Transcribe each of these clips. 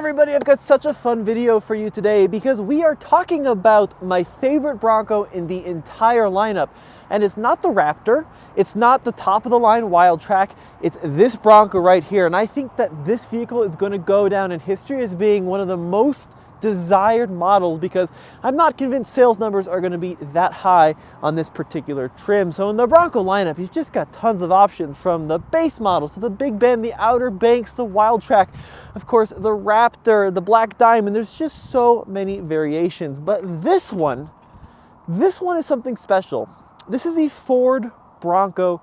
everybody, I've got such a fun video for you today because we are talking about my favorite Bronco in the entire lineup. And it's not the Raptor, it's not the top of the line Wild Track, it's this Bronco right here. And I think that this vehicle is going to go down in history as being one of the most desired models because I'm not convinced sales numbers are going to be that high on this particular trim. So in the Bronco lineup, you've just got tons of options, from the base model to the Big Bend, the Outer Banks, the Wild Track, of course the Raptor, the Black Diamond. There's just so many variations, but this one is something special. This is a Ford Bronco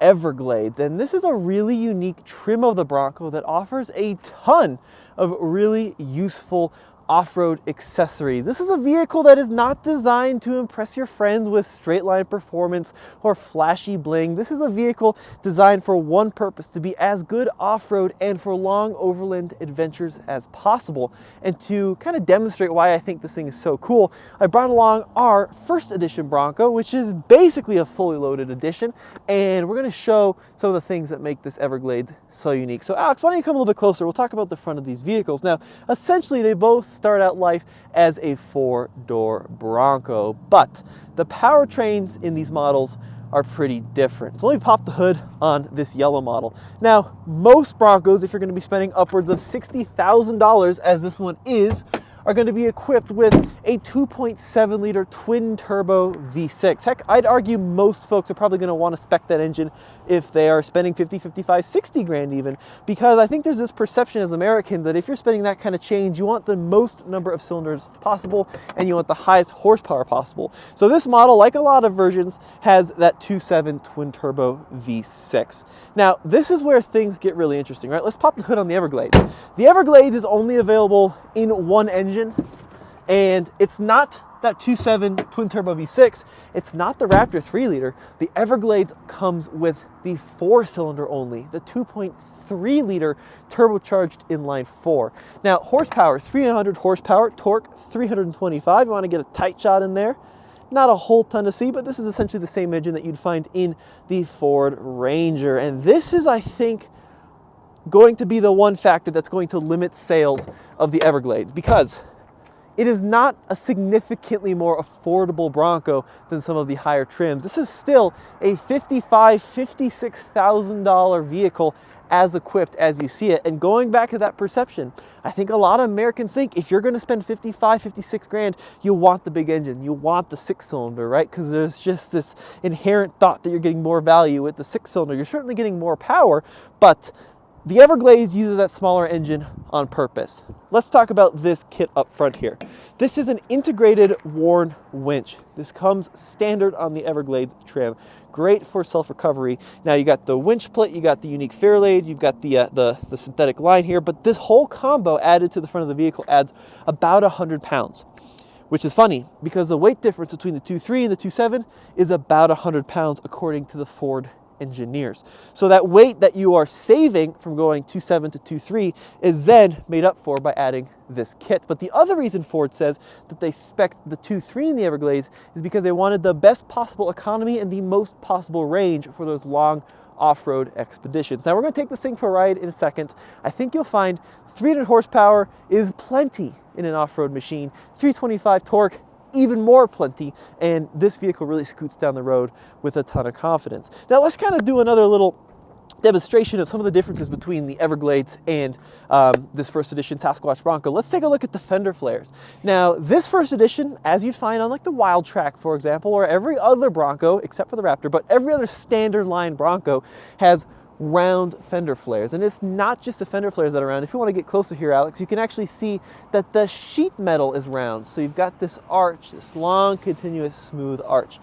Everglades, and this is a really unique trim of the Bronco that offers a ton of really useful off-road accessories. This is a vehicle that is not designed to impress your friends with straight line performance or flashy bling. This is a vehicle designed for one purpose: to be as good off-road and for long overland adventures as possible. And to kind of demonstrate why I think this thing is so cool, I brought along our first edition Bronco, which is basically a fully loaded edition, and we're going to show some of the things that make this Everglades so unique. So Alex, why don't you come a little bit closer? We'll talk about the front of these vehicles. Now, essentially they both start out life as a four-door Bronco, but the powertrains in these models are pretty different. So let me pop the hood on this yellow model. Now, most Broncos, if you're going to be spending upwards of $60,000, as this one is, are going to be equipped with a 2.7 liter twin turbo V6. Heck, I'd argue most folks are probably going to want to spec that engine if they are spending 50, 55, 60 grand even, because I think there's this perception as Americans that if you're spending that kind of change, you want the most number of cylinders possible and you want the highest horsepower possible. So this model, like a lot of versions, has that 2.7 twin turbo V6. Now, this is where things get really interesting, right? Let's pop the hood on the Everglades. The Everglades is only available in one engine, and it's not that 2.7 twin turbo V6, it's not the Raptor 3 liter. The Everglades comes with the 4-cylinder only, the 2.3 liter turbocharged inline 4. Now, horsepower, 300 horsepower, torque 325. You want to get a tight shot in there. Not a whole ton to see, but this is essentially the same engine that you'd find in the Ford Ranger. And this is, I think, going to be the one factor that's going to limit sales of the Everglades, because it is not a significantly more affordable Bronco than some of the higher trims. This is still a $55,000, $56,000 vehicle as equipped as you see it. And going back to that perception, I think a lot of Americans think if you're going to spend 55, 56 grand, you want the big engine, you want the 6-cylinder, right? Because there's just this inherent thought that you're getting more value with the 6-cylinder. You're certainly getting more power, but the Everglades uses that smaller engine on purpose. Let's talk about this kit up front here. This is an integrated Warn winch. This comes standard on the Everglades trim. Great for self-recovery. Now you got the winch plate, you got the unique Fairlade, you've got the synthetic line here, but this whole combo added to the front of the vehicle adds about 100 pounds. Which is funny because the weight difference between the 2.3 and the 2.7 is about 100 pounds according to the Ford engineers. So that weight that you are saving from going 2.7 to 2.3 is then made up for by adding this kit. But the other reason Ford says that they spec'd the 2.3 in the Everglades is because they wanted the best possible economy and the most possible range for those long off-road expeditions. Now we're going to take this thing for a ride in a second. I think you'll find 300 horsepower is plenty in an off-road machine. 325 torque, even more plenty, and this vehicle really scoots down the road with a ton of confidence. Now let's kind of do another little demonstration of some of the differences between the Everglades and this first edition Sasquatch Bronco. Let's take a look at the fender flares. Now this first edition, as you'd find on like the Wild Track, for example, or every other Bronco except for the Raptor, but every other standard line Bronco has round fender flares. And it's not just the fender flares that are round. If you want to get closer here, Alex, you can actually see that the sheet metal is round. So you've got this arch, this long, continuous, smooth arch.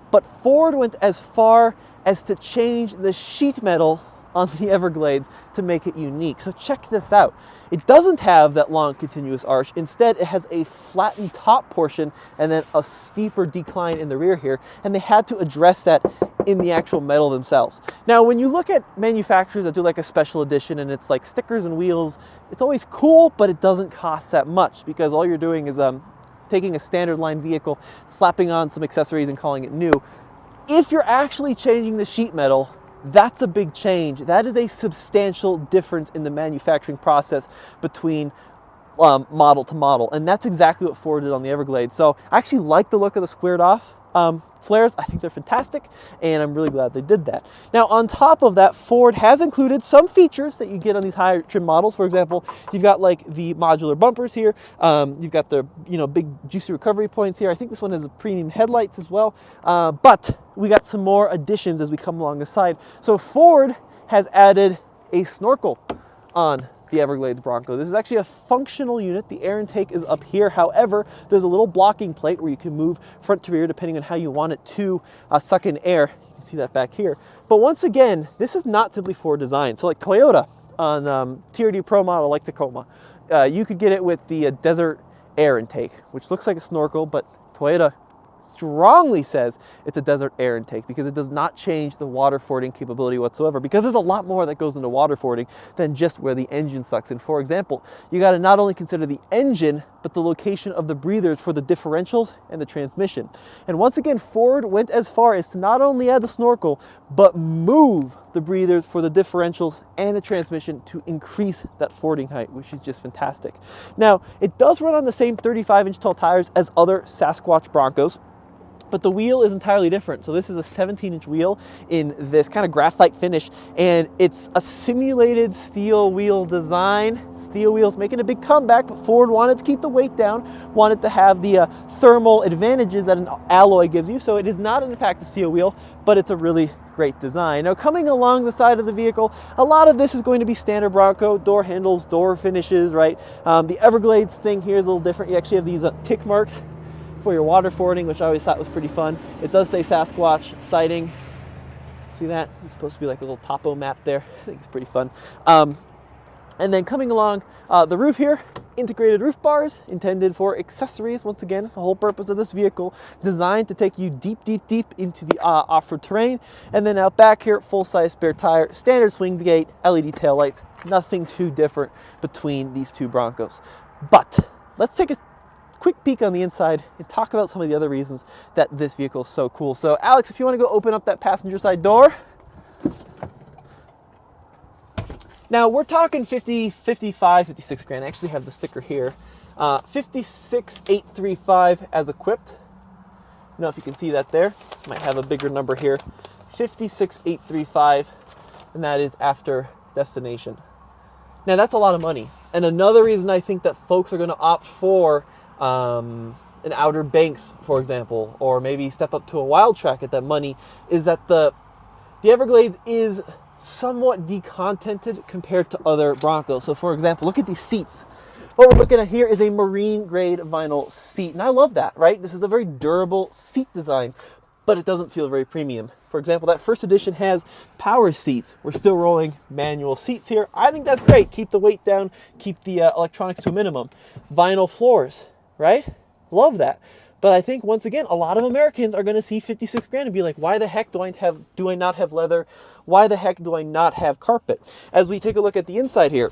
But Ford went as far as to change the sheet metal on the Everglades to make it unique. So check this out. It doesn't have that long continuous arch. Instead, it has a flattened top portion and then a steeper decline in the rear here. And they had to address that in the actual metal themselves. Now, when you look at manufacturers that do like a special edition and it's like stickers and wheels, it's always cool, but it doesn't cost that much because all you're doing is taking a standard line vehicle, slapping on some accessories and calling it new. If you're actually changing the sheet metal, that's a big change. That is a substantial difference in the manufacturing process between model to model, and that's exactly what Ford did on the Everglades. So I actually like the look of the squared off flares. I think they're fantastic, and I'm really glad they did that. Now, on top of that, Ford has included some features that you get on these higher trim models. For example, you've got like the modular bumpers here. You've got the big juicy recovery points here. I think this one has premium headlights as well. But we got some more additions as we come along the side. So Ford has added a snorkel on the Everglades Bronco. This is actually a functional unit. The air intake is up here. However, there's a little blocking plate where you can move front to rear depending on how you want it to suck in air. You can see that back here. But once again, this is not simply for design. So like Toyota on TRD Pro model like Tacoma, you could get it with the desert air intake, which looks like a snorkel, but Toyota strongly says it's a desert air intake because it does not change the water fording capability whatsoever, because there's a lot more that goes into water fording than just where the engine sucks in. For example, you got to not only consider the engine, but the location of the breathers for the differentials and the transmission. And once again, Ford went as far as to not only add the snorkel, but move the breathers for the differentials and the transmission to increase that fording height, which is just fantastic. Now, it does run on the same 35-inch tall tires as other Sasquatch Broncos, but the wheel is entirely different. So this is a 17-inch wheel in this kind of graphite finish, and it's a simulated steel wheel design. Steel wheels making a big comeback, but Ford wanted to keep the weight down, wanted to have the thermal advantages that an alloy gives you. So it is not in fact a steel wheel, but it's a really great design. Now, coming along the side of the vehicle, a lot of this is going to be standard Bronco, door handles, door finishes, right? The Everglades thing here is a little different. You actually have these tick marks for your water fording, which I always thought was pretty fun. It does say Sasquatch sighting. See that? It's supposed to be like a little topo map there. I think it's pretty fun. And then coming along the roof here, integrated roof bars intended for accessories. Once again, the whole purpose of this vehicle designed to take you deep, deep, deep into the off-road terrain. And then out back here, full-size spare tire, standard swing gate, LED taillights. Nothing too different between these two Broncos. But let's take a quick peek on the inside and talk about some of the other reasons that this vehicle is so cool. So Alex, if you want to go open up that passenger side door. Now we're talking 50, 55, 56 grand. I actually have the sticker here. 56,835 as equipped. I don't know if you can see that there. Might have a bigger number here. 56,835, and that is after destination. Now that's a lot of money. And another reason I think that folks are going to opt for an Outer Banks, for example, or maybe step up to a Wild Track at that money, is that the Everglades is somewhat decontented compared to other Broncos. So for example, look at these seats. What we're looking at here is a marine grade vinyl seat, and I love that, right? This is a very durable seat design, but it doesn't feel very premium. For example, that first edition has power seats. We're still rolling manual seats here. I think that's great. Keep the weight down, keep the electronics to a minimum. Vinyl floors, right? Love that. But I think, once again, a lot of Americans are going to see 56 grand and be like, why the heck do I not have leather? Why the heck do I not have carpet? As we take a look at the inside here,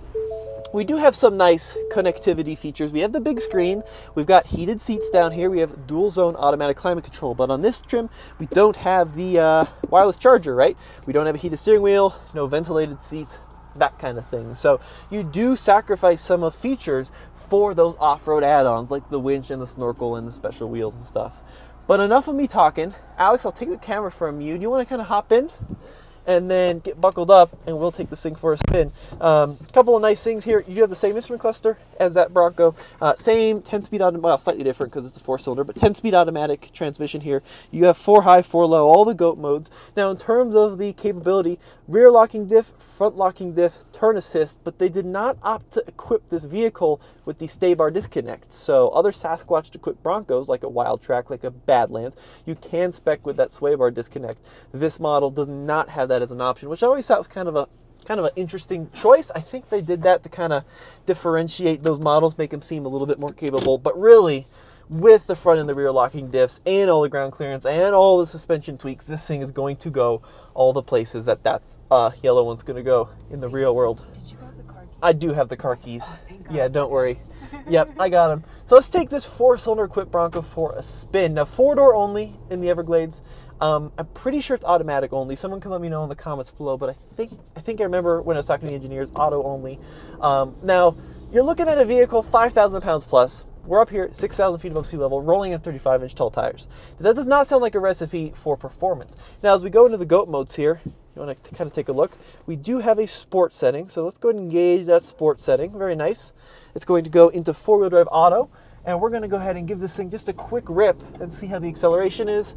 we do have some nice connectivity features. We have the big screen. We've got heated seats down here. We have dual zone automatic climate control. But on this trim, we don't have the wireless charger, right? We don't have a heated steering wheel, no ventilated seats, that kind of thing. So you do sacrifice some of features for those off-road add-ons like the winch and the snorkel and the special wheels and stuff. But enough of me talking. Alex, I'll take the camera from you. Do you want to kind of hop in and then get buckled up and we'll take this thing for a spin? A couple of nice things here. You do have the same instrument cluster as that Bronco. Same 10-speed automatic, well, slightly different because it's a 4-cylinder, but 10-speed automatic transmission here. You have 4 high, 4 low, all the GOAT modes. Now, in terms of the capability, rear locking diff, front locking diff, turn assist, but they did not opt to equip this vehicle with the stay bar disconnect. So other Sasquatch equipped Broncos, like a Wild Track, like a Badlands, you can spec with that sway bar disconnect. This model does not have that as an option, which I always thought was kind of an interesting choice. I think they did that to kind of differentiate those models, make them seem a little bit more capable. But really, with the front and the rear locking diffs and all the ground clearance and all the suspension tweaks, this thing is going to go all the places that yellow one's going to go in the real world. Did you have the car keys? I do have the car keys. Oh, thank God. Yeah, don't worry. Yep, I got them. So let's take this 4-cylinder equipped Bronco for a spin. Now, 4-door only in the Everglades. I'm pretty sure it's automatic only. Someone can let me know in the comments below, but I think I remember when I was talking to the engineers, auto only. Now, You're looking at a vehicle 5,000 pounds plus. We're up here 6,000 feet above sea level, rolling on 35-inch tall tires. That does not sound like a recipe for performance. Now, as we go into the GOAT modes here, you want to kind of take a look. We do have a sport setting, so let's go ahead and engage that sport setting. Very nice. It's going to go into four-wheel drive auto, and we're going to go ahead and give this thing just a quick rip and see how the acceleration is.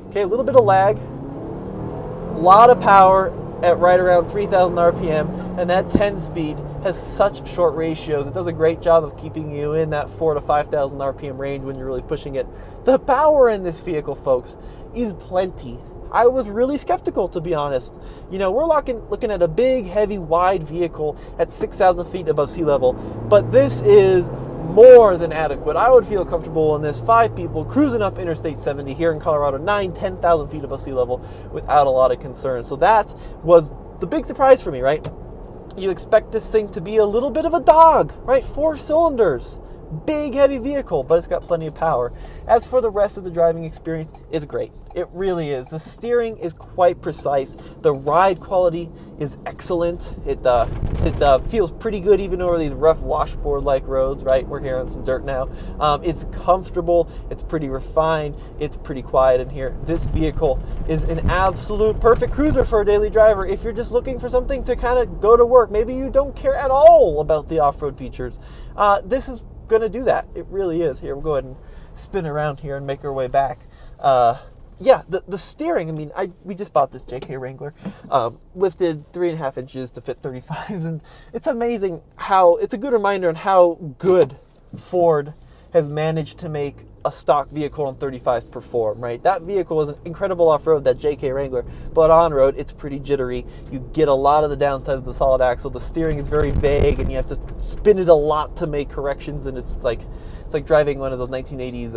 Okay, a little bit of lag, a lot of power at right around 3,000 RPM, and that 10 speed has such short ratios. It does a great job of keeping you in that 4,000 to 5,000 RPM range when you're really pushing it. The power in this vehicle, folks, is plenty. I was really skeptical, to be honest. You know, we're looking at a big, heavy, wide vehicle at 6,000 feet above sea level, but this is more than adequate. I would feel comfortable in this 5 people cruising up Interstate 70 here in Colorado, 10,000 feet above sea level without a lot of concern. So that was the big surprise for me, right? You expect this thing to be a little bit of a dog, right? 4 cylinders, big, heavy vehicle, but it's got plenty of power. As for the rest of the driving experience, it's great. It really is. The steering is quite precise. The ride quality is excellent. It feels pretty good even over these rough washboard-like roads, right? We're here on some dirt now. It's comfortable. It's pretty refined. It's pretty quiet in here. This vehicle is an absolute perfect cruiser for a daily driver. If you're just looking for something to kind of go to work, maybe you don't care at all about the off-road features, this is going to do that. It really is. Here, we'll go ahead and spin around here and make our way back. Yeah, the steering, I mean, we just bought this JK Wrangler, lifted 3.5 inches to fit 35s, and it's amazing how, it's a good reminder on how good Ford has managed to make a stock vehicle on 35s perform, right? That vehicle is an incredible off-road, that JK Wrangler, but on-road, it's pretty jittery. You get a lot of the downsides of the solid axle. The steering is very vague, and you have to spin it a lot to make corrections, and it's like driving one of those 1980s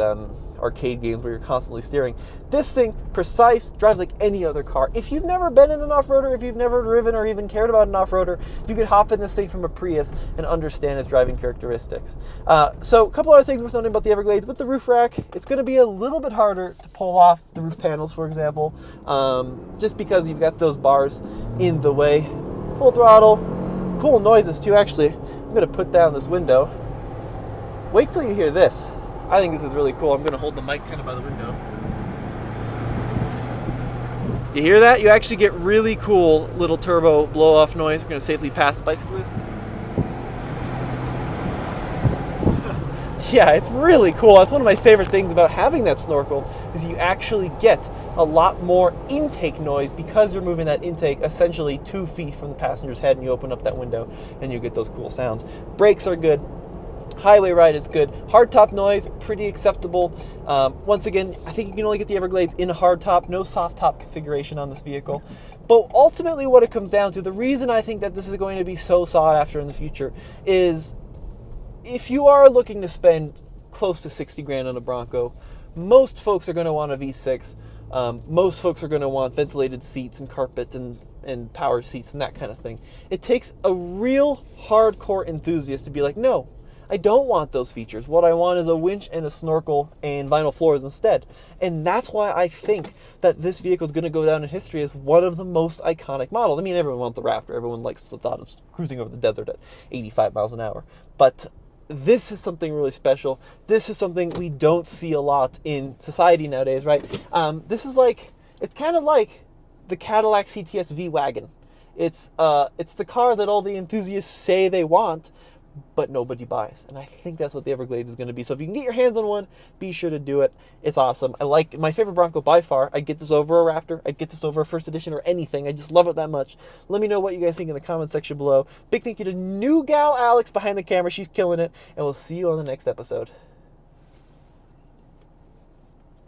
arcade games where you're constantly steering. This thing, precise, drives like any other car. If you've never been in an off-roader, if you've never driven or even cared about an off-roader, you could hop in this thing from a Prius and understand its driving characteristics. So a couple other things worth noting about the Everglades. With the roof rack, it's going to be a little bit harder to pull off the roof panels, for example, just because you've got those bars in the way. Full throttle, cool noises too, actually. I'm going to put down this window. Wait till you hear this. I think this is really cool. I'm going to hold the mic kind of by the window. You hear that? You actually get really cool little turbo blow-off noise. We're going to safely pass the bicyclist. Yeah, it's really cool. That's one of my favorite things about having that snorkel, is you actually get a lot more intake noise because you're moving that intake essentially 2 feet from the passenger's head, and you open up that window and you get those cool sounds. Brakes are good. Highway ride is good. Hardtop noise, pretty acceptable. Once again, I think you can only get the Everglades in a hardtop, no soft top configuration on this vehicle. But ultimately what it comes down to, the reason I think that this is going to be so sought after in the future is if you are looking to spend close to 60 grand on a Bronco, most folks are going to want a V6. Most folks are going to want ventilated seats and carpet and power seats and that kind of thing. It takes a real hardcore enthusiast to be like, no, I don't want those features. What I want is a winch and a snorkel and vinyl floors instead. And that's why I think that this vehicle is going to go down in history as one of the most iconic models. I mean, everyone wants the Raptor. Everyone likes the thought of cruising over the desert at 85 miles an hour. But this is something really special. This is something we don't see a lot in society nowadays, right? This is like, it's kind of like the Cadillac CTS V-Wagon. It's the car that all the enthusiasts say they want, but nobody buys. And I think that's what the Everglades is going to be. So if you can get your hands on one, be sure to do it. It's awesome. I like my favorite Bronco by far. I'd get this over a Raptor. I'd get this over a first edition or anything. I just love it that much. Let me know what you guys think in the comment section below. Big thank you to new gal Alex behind the camera. She's killing it. And we'll see you on the next episode.